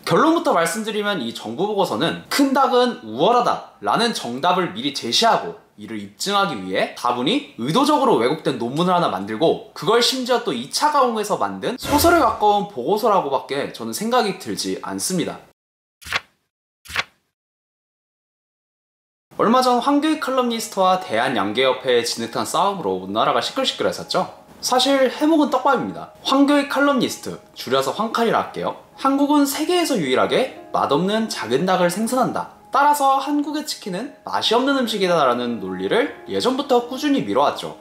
결론부터 말씀드리면 이 정부 보고서는 큰 닭은 우월하다 라는 정답을 미리 제시하고 이를 입증하기 위해 다분히 의도적으로 왜곡된 논문을 하나 만들고 그걸 심지어 또 2차 가공해서 만든 소설에 가까운 보고서라고 밖에 저는 생각이 들지 않습니다. 얼마 전 황교익 칼럼니스트와 대한양계협회의 진흙탕 싸움으로 우리나라가 시끌시끌했었죠. 사실 해묵은 떡밥입니다. 황교익 칼럼니스트, 줄여서 황칼이라 할게요. 한국은 세계에서 유일하게 맛없는 작은 닭을 생산한다. 따라서 한국의 치킨은 맛이 없는 음식이다 라는 논리를 예전부터 꾸준히 미뤄왔죠.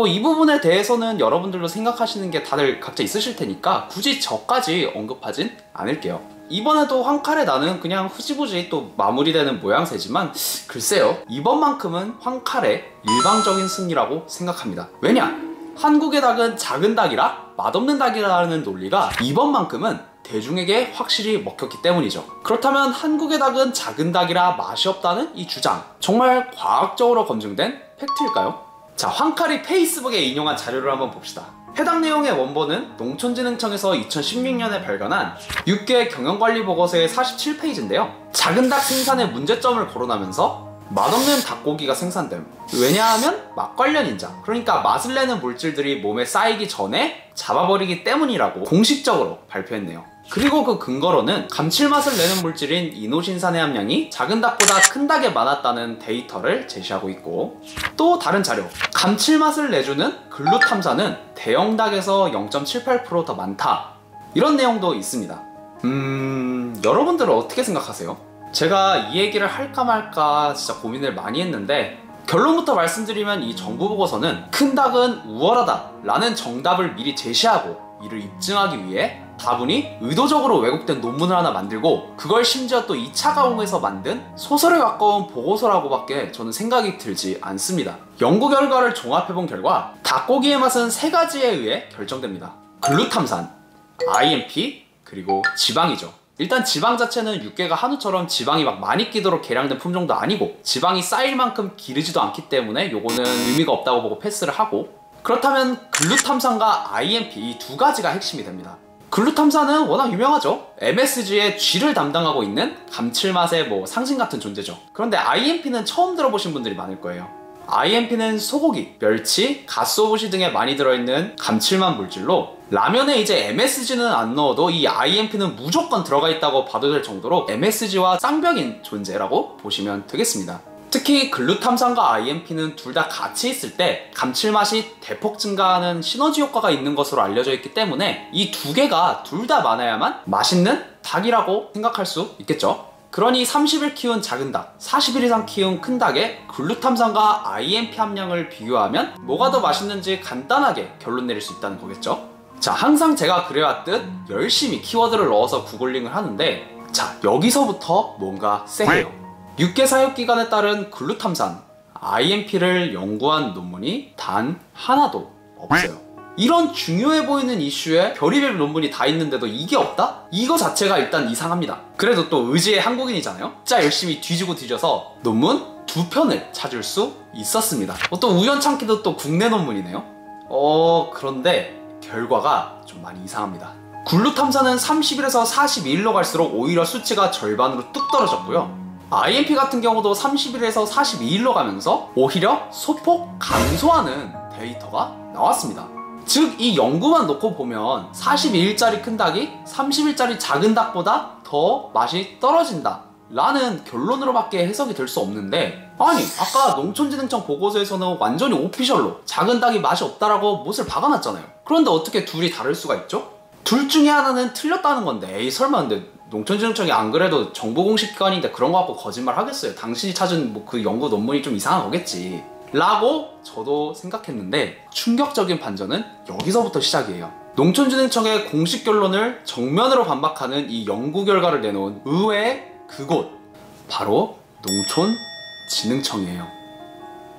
이 부분에 대해서는 여러분들도 생각하시는 게 다들 각자 있으실 테니까 굳이 저까지 언급하진 않을게요. 이번에도 황칼의 나는 그냥 흐지부지 또 마무리되는 모양새지만 글쎄요, 이번만큼은 황칼의 일방적인 승리라고 생각합니다. 왜냐? 한국의 닭은 작은 닭이라 맛없는 닭이라는 논리가 이번만큼은 대중에게 확실히 먹혔기 때문이죠. 그렇다면 한국의 닭은 작은 닭이라 맛이 없다는 이 주장, 정말 과학적으로 검증된 팩트일까요? 자, 황칼이 페이스북에 인용한 자료를 한번 봅시다. 해당 내용의 원본은 농촌진흥청에서 2016년에 발간한 6개 경영관리 보고서의 47페이지인데요. 작은 닭 생산의 문제점을 거론하면서 맛없는 닭고기가 생산됨. 왜냐하면 맛 관련 인자, 그러니까 맛을 내는 물질들이 몸에 쌓이기 전에 잡아버리기 때문이라고 공식적으로 발표했네요. 그리고 그 근거로는 감칠맛을 내는 물질인 이노신산의 함량이 작은 닭보다 큰 닭에 많았다는 데이터를 제시하고 있고, 또 다른 자료, 감칠맛을 내주는 글루탐산은 대형 닭에서 0.78% 더 많다, 이런 내용도 있습니다. 여러분들은 어떻게 생각하세요? 제가 이 얘기를 할까 말까 진짜 고민을 많이 했는데, 결론부터 말씀드리면 이 정부 보고서는 큰 닭은 우월하다 라는 정답을 미리 제시하고 이를 입증하기 위해 다분히 의도적으로 왜곡된 논문을 하나 만들고 그걸 심지어 또 2차 가공해서 만든 소설에 가까운 보고서라고 밖에 저는 생각이 들지 않습니다. 연구 결과를 종합해본 결과 닭고기의 맛은 3가지에 의해 결정됩니다. 글루탐산, IMP, 그리고 지방이죠. 일단 지방 자체는 육개가 한우처럼 지방이 막 많이 끼도록 계량된 품종도 아니고 지방이 쌓일 만큼 기르지도 않기 때문에 요거는 의미가 없다고 보고 패스를 하고, 그렇다면 글루탐산과 IMP 이 2가지가 핵심이 됩니다. 글루탐산은 워낙 유명하죠. MSG의 G를 담당하고 있는 감칠맛의 상징 같은 존재죠. 그런데 IMP는 처음 들어보신 분들이 많을 거예요. IMP는 소고기, 멸치, 갓소부시 등에 많이 들어있는 감칠맛 물질로 라면에 이제 MSG는 안 넣어도 이 IMP는 무조건 들어가 있다고 봐도 될 정도로 MSG와 쌍벽인 존재라고 보시면 되겠습니다. 특히 글루탐산과 IMP는 둘 다 같이 있을 때 감칠맛이 대폭 증가하는 시너지 효과가 있는 것으로 알려져 있기 때문에 이 2개가 둘 다 많아야만 맛있는 닭이라고 생각할 수 있겠죠. 그러니 30일 키운 작은 닭, 40일 이상 키운 큰 닭의 글루탐산과 IMP 함량을 비교하면 뭐가 더 맛있는지 간단하게 결론 내릴 수 있다는 거겠죠. 자, 항상 제가 그래왔듯 열심히 키워드를 넣어서 구글링을 하는데, 자, 여기서부터 뭔가 세해요. 6개 사육기관에 따른 글루탐산, IMP를 연구한 논문이 단 하나도 없어요. 이런 중요해 보이는 이슈에 별의별 논문이 다 있는데도 이게 없다? 이거 자체가 일단 이상합니다. 그래도 또 의지의 한국인이잖아요? 진짜 열심히 뒤지고 뒤져서 논문 2편을 찾을 수 있었습니다. 또 우연찮게도 또 국내 논문이네요. 그런데 결과가 좀 많이 이상합니다. 글루탐산은 30일에서 42일로 갈수록 오히려 수치가 절반으로 뚝 떨어졌고요. IMP 같은 경우도 30일에서 42일로 가면서 오히려 소폭 감소하는 데이터가 나왔습니다. 즉, 이 연구만 놓고 보면 42일짜리 큰 닭이 30일짜리 작은 닭보다 더 맛이 떨어진다 라는 결론으로밖에 해석이 될 수 없는데, 아니, 아까 농촌진흥청 보고서에서는 완전히 오피셜로 작은 닭이 맛이 없다라고 못을 박아놨잖아요. 그런데 어떻게 둘이 다를 수가 있죠? 둘 중에 하나는 틀렸다는 건데, 에이 설마 근데 농촌진흥청이 안 그래도 정부 공식 기관인데 그런 거 갖고 거짓말 하겠어요? 당신이 찾은 그 연구 논문이 좀 이상한 거겠지 라고 저도 생각했는데, 충격적인 반전은 여기서부터 시작이에요. 농촌진흥청의 공식 결론을 정면으로 반박하는 이 연구 결과를 내놓은 의외의 그곳, 바로 농촌진흥청이에요.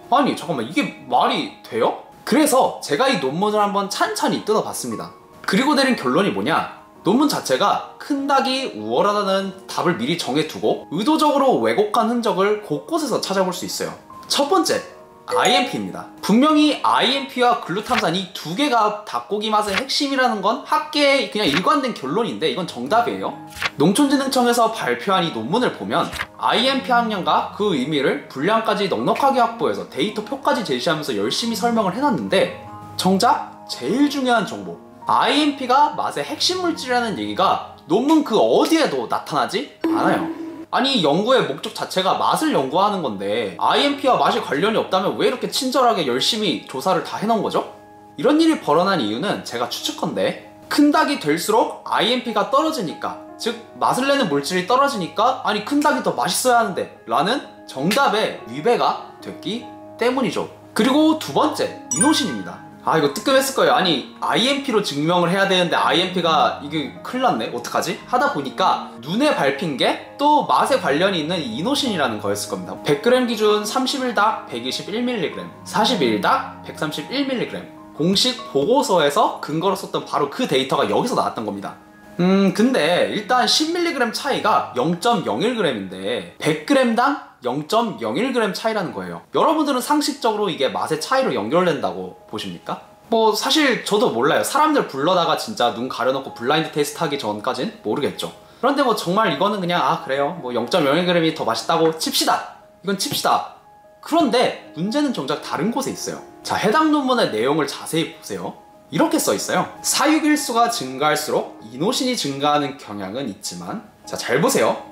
아니 잠깐만, 이게 말이 돼요? 그래서 제가 이 논문을 한번 찬찬히 뜯어봤습니다. 그리고 내린 결론이 뭐냐? 논문 자체가 큰 닭이 우월하다는 답을 미리 정해두고 의도적으로 왜곡한 흔적을 곳곳에서 찾아볼 수 있어요. 첫 번째, INP입니다. 분명히 INP와 글루탐산 이 두 개가 닭고기 맛의 핵심이라는 건 학계의 그냥 일관된 결론인데 이건 정답이에요. 농촌진흥청에서 발표한 이 논문을 보면 INP 함량과 그 의미를 분량까지 넉넉하게 확보해서 데이터 표까지 제시하면서 열심히 설명을 해놨는데 정작 제일 중요한 정보 INP가 맛의 핵심 물질이라는 얘기가 논문 그 어디에도 나타나지 않아요. 아니 연구의 목적 자체가 맛을 연구하는 건데 INP와 맛이 관련이 없다면 왜 이렇게 친절하게 열심히 조사를 다 해놓은 거죠? 이런 일이 벌어난 이유는 제가 추측컨대 큰 닭이 될수록 INP가 떨어지니까 즉 맛을 내는 물질이 떨어지니까 아니 큰 닭이 더 맛있어야 하는데 라는 정답의 위배가 됐기 때문이죠. 그리고 두 번째 이노신입니다. 아 이거 뜨끔했을 거예요. 아니 INP로 증명을 해야 되는데 INP가 이게 큰일 났네 어떡하지? 하다 보니까 눈에 밟힌 게 또 맛에 관련이 있는 이 이노신이라는 거였을 겁니다. 100g 기준 31닭 121mg 41닭 131mg 공식 보고서에서 근거로 썼던 바로 그 데이터가 여기서 나왔던 겁니다. 근데 일단 10mg 차이가 0.01g인데 100g당 0.01g 차이라는 거예요. 여러분들은 상식적으로 이게 맛의 차이로 연결된다고 보십니까? 뭐 사실 저도 몰라요. 사람들 불러다가 진짜 눈 가려놓고 블라인드 테스트 하기 전까진 모르겠죠. 그런데 뭐 정말 이거는 그냥 아 그래요 뭐 0.01g이 더 맛있다고 칩시다. 이건 칩시다. 그런데 문제는 정작 다른 곳에 있어요. 자 해당 논문의 내용을 자세히 보세요. 이렇게 써 있어요. 사육일수가 증가할수록 이노신이 증가하는 경향은 있지만 자 잘 보세요.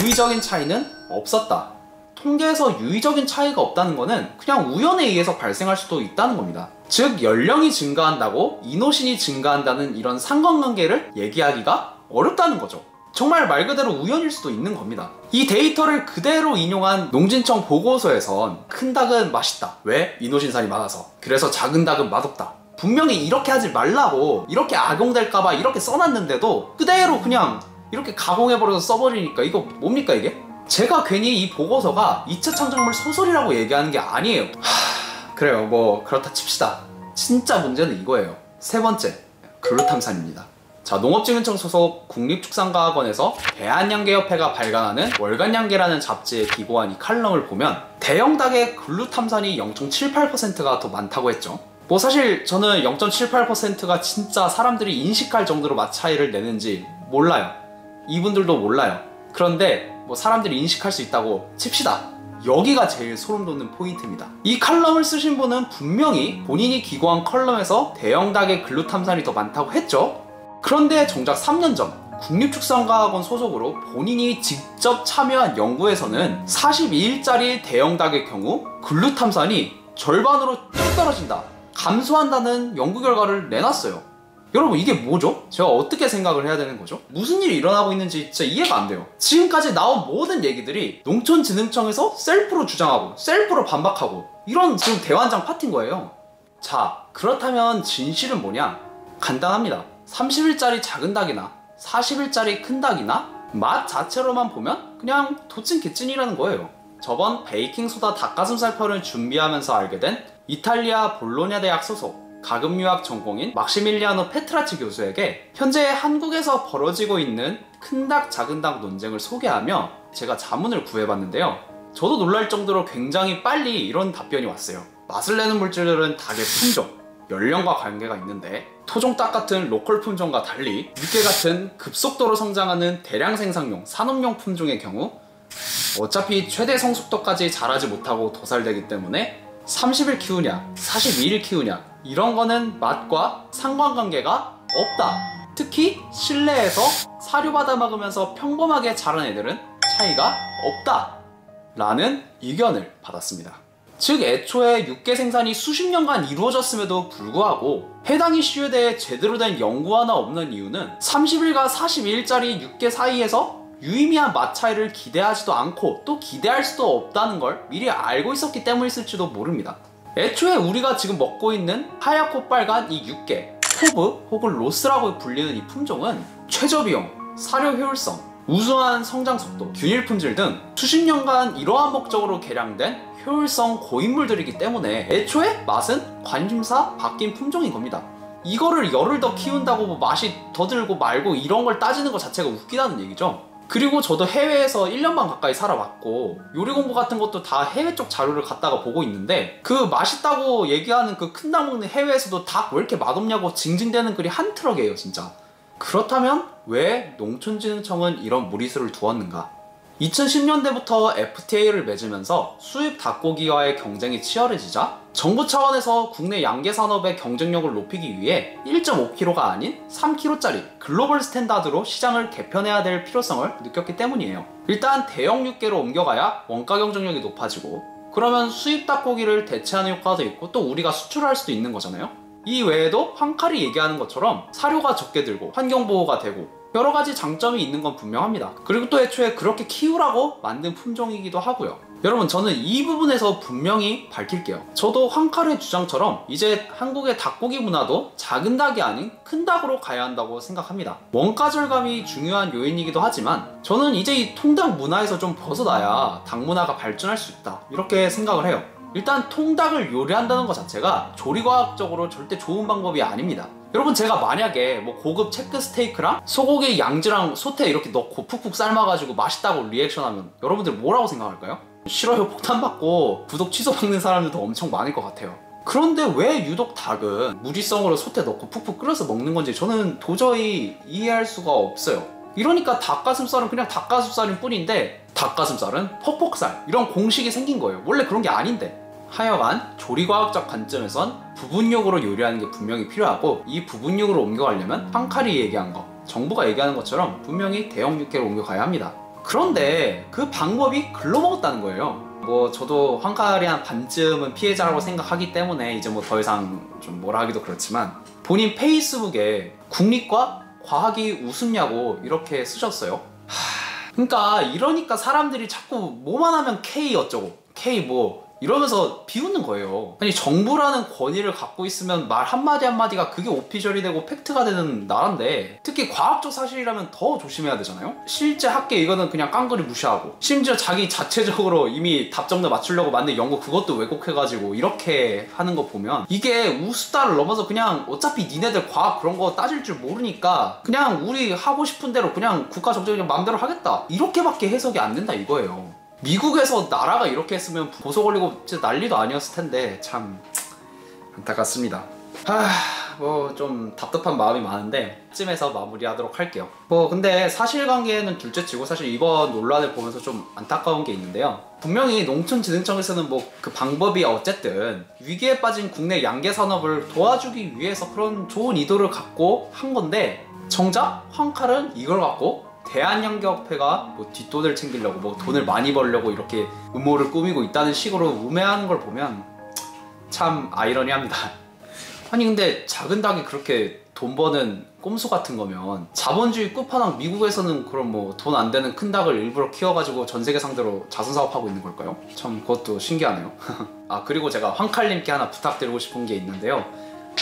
유의적인 차이는 없었다. 통계에서 유의적인 차이가 없다는 거는 그냥 우연에 의해서 발생할 수도 있다는 겁니다. 즉 연령이 증가한다고 이노신이 증가한다는 이런 상관관계를 얘기하기가 어렵다는 거죠. 정말 말 그대로 우연일 수도 있는 겁니다. 이 데이터를 그대로 인용한 농진청 보고서에선 큰 닭은 맛있다. 왜? 이노신산이 많아서. 그래서 작은 닭은 맛없다. 분명히 이렇게 하지 말라고 이렇게 악용될까봐 이렇게 써놨는데도 그대로 그냥 이렇게 가공해버려서 써버리니까 이거 뭡니까 이게? 제가 괜히 이 보고서가 이차 창작물 소설이라고 얘기하는 게 아니에요. 그래요 뭐 그렇다 칩시다. 진짜 문제는 이거예요. 세 번째 글루탐산입니다. 자 농업진흥청 소속 국립축산과학원에서 대한양계협회가 발간하는 월간양계라는 잡지에 기고한 이 칼럼을 보면 대형 닭의 글루탐산이 0.78%가 더 많다고 했죠. 뭐 사실 저는 0.78%가 진짜 사람들이 인식할 정도로 맛 차이를 내는지 몰라요. 이분들도 몰라요. 그런데 뭐 사람들이 인식할 수 있다고 칩시다. 여기가 제일 소름 돋는 포인트입니다. 이 칼럼을 쓰신 분은 분명히 본인이 기고한 컬럼에서 대형 닭의 글루탐산이 더 많다고 했죠. 그런데 정작 3년 전 국립축산과학원 소속으로 본인이 직접 참여한 연구에서는 42일짜리 대형 닭의 경우 글루탐산이 절반으로 뚝 떨어진다, 감소한다는 연구 결과를 내놨어요. 여러분 이게 뭐죠? 제가 어떻게 생각을 해야 되는 거죠? 무슨 일이 일어나고 있는지 진짜 이해가 안 돼요. 지금까지 나온 모든 얘기들이 농촌진흥청에서 셀프로 주장하고 셀프로 반박하고 이런 지금 대환장 파티인 거예요. 자 그렇다면 진실은 뭐냐? 간단합니다. 30일짜리 작은 닭이나 40일짜리 큰 닭이나 맛 자체로만 보면 그냥 도찐개찐이라는 거예요. 저번 베이킹소다 닭가슴살편을 준비하면서 알게 된 이탈리아 볼로냐 대학 소속 가금유학 전공인 막시밀리아노 페트라치 교수에게 현재 한국에서 벌어지고 있는 큰 닭 작은 닭 논쟁을 소개하며 제가 자문을 구해봤는데요. 저도 놀랄 정도로 굉장히 빨리 이런 답변이 왔어요. 맛을 내는 물질들은 닭의 품종, 연령과 관계가 있는데 토종닭 같은 로컬 품종과 달리 육개 같은 급속도로 성장하는 대량 생산용 산업용 품종의 경우 어차피 최대 성숙도까지 자라지 못하고 도살되기 때문에 30일 키우냐 42일 키우냐 이런 거는 맛과 상관관계가 없다. 특히 실내에서 사료 받아 먹으면서 평범하게 자란 애들은 차이가 없다 라는 의견을 받았습니다. 즉 애초에 육개 생산이 수십 년간 이루어졌음에도 불구하고 해당 이슈에 대해 제대로 된 연구 하나 없는 이유는 30일과 42일짜리 육개 사이에서 유의미한 맛 차이를 기대하지도 않고 또 기대할 수도 없다는 걸 미리 알고 있었기 때문일지도 모릅니다. 애초에 우리가 지금 먹고 있는 하얗고 빨간 이 육개, 포브 혹은 로스라고 불리는 이 품종은 최저비용, 사료 효율성, 우수한 성장 속도, 균일 품질 등 수십 년간 이러한 목적으로 개량된 효율성 고인물들이기 때문에 애초에 맛은 관심사 바뀐 품종인 겁니다. 이거를 열을 더 키운다고 뭐 맛이 더 들고 말고 이런 걸 따지는 것 자체가 웃기다는 얘기죠. 그리고 저도 해외에서 1년 반 가까이 살아봤고 요리 공부 같은 것도 다 해외 쪽 자료를 갖다가 보고 있는데 그 맛있다고 얘기하는 그 큰 닭 먹는 해외에서도 닭 왜 이렇게 맛없냐고 징징대는 글이 한 트럭이에요 진짜. 그렇다면 왜 농촌진흥청은 이런 무리수를 두었는가? 2010년대부터 FTA를 맺으면서 수입 닭고기와의 경쟁이 치열해지자 정부 차원에서 국내 양계 산업의 경쟁력을 높이기 위해 1.5kg가 아닌 3kg짜리 글로벌 스탠다드로 시장을 개편해야 될 필요성을 느꼈기 때문이에요. 일단 대형 육계로 옮겨가야 원가 경쟁력이 높아지고 그러면 수입 닭고기를 대체하는 효과도 있고 또 우리가 수출할 수도 있는 거잖아요. 이 외에도 황칼이 얘기하는 것처럼 사료가 적게 들고 환경보호가 되고 여러가지 장점이 있는 건 분명합니다. 그리고 또 애초에 그렇게 키우라고 만든 품종이기도 하고요. 여러분 저는 이 부분에서 분명히 밝힐게요. 저도 황칼의 주장처럼 이제 한국의 닭고기 문화도 작은 닭이 아닌 큰 닭으로 가야 한다고 생각합니다. 원가 절감이 중요한 요인이기도 하지만 저는 이제 이 통닭 문화에서 좀 벗어나야 닭 문화가 발전할 수 있다 이렇게 생각을 해요. 일단 통닭을 요리한다는 것 자체가 조리과학적으로 절대 좋은 방법이 아닙니다. 여러분 제가 만약에 뭐 고급 체크 스테이크랑 소고기 양지랑 소태 이렇게 넣고 푹푹 삶아가지고 맛있다고 리액션하면 여러분들 뭐라고 생각할까요? 싫어요 폭탄 받고 구독 취소 받는 사람들도 엄청 많을 것 같아요. 그런데 왜 유독 닭은 무지성으로 소태 넣고 푹푹 끓여서 먹는 건지 저는 도저히 이해할 수가 없어요. 이러니까 닭가슴살은 그냥 닭가슴살인 뿐인데 닭가슴살은 퍽퍽살 이런 공식이 생긴 거예요. 원래 그런 게 아닌데. 하여간 조리과학적 관점에선 부분육으로 요리하는 게 분명히 필요하고 이 부분육으로 옮겨가려면 황칼이 얘기한 거 정부가 얘기하는 것처럼 분명히 대형 육계로 옮겨가야 합니다. 그런데 그 방법이 글러먹었다는 거예요. 뭐 저도 황칼이 한 반쯤은 피해자라고 생각하기 때문에 이제 뭐 더 이상 좀 뭐라 하기도 그렇지만 본인 페이스북에 국립과 과학이 우습냐고 이렇게 쓰셨어요. 그러니까 이러니까 사람들이 자꾸 뭐만 하면 K 어쩌고 K 뭐 이러면서 비웃는 거예요. 아니 정부라는 권위를 갖고 있으면 말 한마디 한마디가 그게 오피셜이 되고 팩트가 되는 나라인데 특히 과학적 사실이라면 더 조심해야 되잖아요. 실제 학계 이거는 그냥 깡그리 무시하고 심지어 자기 자체적으로 이미 답정너 맞추려고 만든 연구 그것도 왜곡해가지고 이렇게 하는 거 보면 이게 우스다를 넘어서 그냥 어차피 니네들 과학 그런 거 따질 줄 모르니까 그냥 우리 하고 싶은 대로 그냥 국가 정책 그냥 마음대로 하겠다 이렇게밖에 해석이 안 된다 이거예요. 미국에서 나라가 이렇게 했으면 고소 걸리고 진짜 난리도 아니었을 텐데 참 안타깝습니다. 뭐 좀 답답한 마음이 많은데 쯤에서 마무리하도록 할게요. 뭐 근데 사실관계는 둘째치고 사실 이번 논란을 보면서 좀 안타까운 게 있는데요. 분명히 농촌진흥청에서는 뭐 그 방법이 어쨌든 위기에 빠진 국내 양계 산업을 도와주기 위해서 그런 좋은 의도를 갖고 한 건데 정작 황칼은 이걸 갖고 대한양계협회가 뭐 뒷돈을 챙기려고 뭐 돈을 많이 벌려고 이렇게 음모를 꾸미고 있다는 식으로 음해하는 걸 보면 참 아이러니합니다. 아니 근데 작은 닭이 그렇게 돈 버는 꼼수 같은 거면 자본주의 끝판왕 미국에서는 그럼 뭐 돈 안 되는 큰 닭을 일부러 키워가지고 전 세계 상대로 자선사업하고 있는 걸까요? 참 그것도 신기하네요. 아 그리고 제가 황칼님께 하나 부탁드리고 싶은 게 있는데요.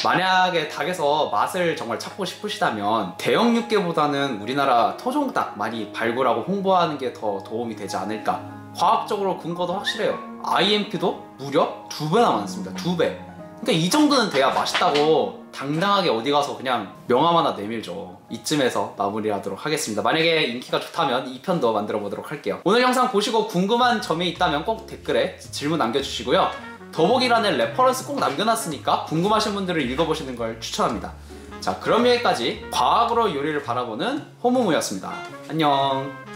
만약에 닭에서 맛을 정말 찾고 싶으시다면 대형 육계보다는 우리나라 토종닭 많이 발굴하고 홍보하는 게 더 도움이 되지 않을까. 과학적으로 근거도 확실해요. IMP도 무려 2배나 많습니다. 2배. 그러니까 이 정도는 돼야 맛있다고 당당하게 어디 가서 그냥 명함 하나 내밀죠. 이쯤에서 마무리하도록 하겠습니다. 만약에 인기가 좋다면 2편도 만들어 보도록 할게요. 오늘 영상 보시고 궁금한 점이 있다면 꼭 댓글에 질문 남겨주시고요. 더보기란에 레퍼런스 꼭 남겨놨으니까 궁금하신 분들을 읽어보시는 걸 추천합니다. 자 그럼 여기까지 과학으로 요리를 바라보는 호무무였습니다. 안녕.